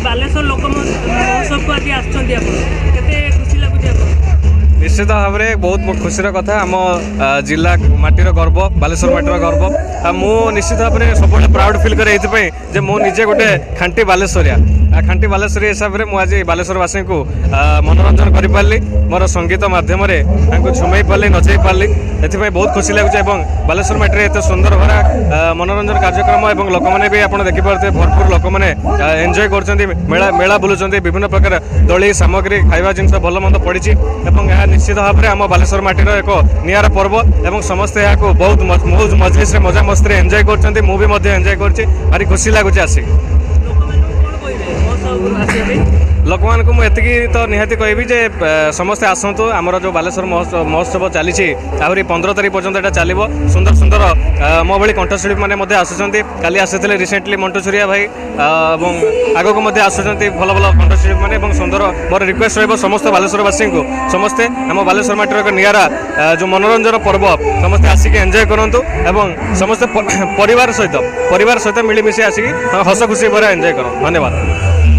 बालेश्वर लोक महोत्सव को आज आसुच्च केते खुशी लगुच निश्चित भाव में बहुत खुशीर कथा आम जिला माटीर गर्व बालेश्वर माटीर गर्व मु निश्चित भाव में सब प्राउड फिल करे जे मु निजे गोटे खांटी बालेश्वरिया खांटी बालेश्वरी हिसाब से मुझे बालेश्वरवासी को मनोरंजन कर पारि मोर संगीत मध्यम झुमई पारि नचई पारि एथपाई बहुत खुशी लगुच बालेश्वर माटी एत सुंदर भरा मनोरंजन कार्यक्रम और लोक मैंने भी आप देखिपे भरपूर लोक मैंने एंजॉय कर मेला मेला बुलूँ विभिन्न प्रकार दली सामग्री खाଇବା जिनस भल मंद पड़ी निश्चित भाव में आम बालेश्वर माटीर एक निआरा पर्व और समस्ते यहाँ बहुत मौज मजलिस मजा मस्ती एंजॉय कर एंजॉय कर खुशी लगुच आसिक लोक मानक मुझे तो निहाती कहबी जे समस्ते आसतु आमर जो बालेश्वर महोत्सव चली आहरी 15 तारीख पर्यटन यहाँ चलो सुंदर सुंदर मो भाई कंठशिल्पी मैंने आसुँच काली आसी रिसेंटली मंटू सूर्या भाई आगक आसुँच भल भल कंठशिल्पी मैंने सुंदर मोर रिक्वेस्ट रही समस्त बालेश्वरवासी को समस्ते आम बालेश्वर माटीर एक निआरा जो मनोरंजन पर्व समस्ते आसिक एंजॉय करूँ और समस्ते परिवार सहित मिलमिशी आसिक हस खुशी भरा एंजॉय करूँ धन्यवाद।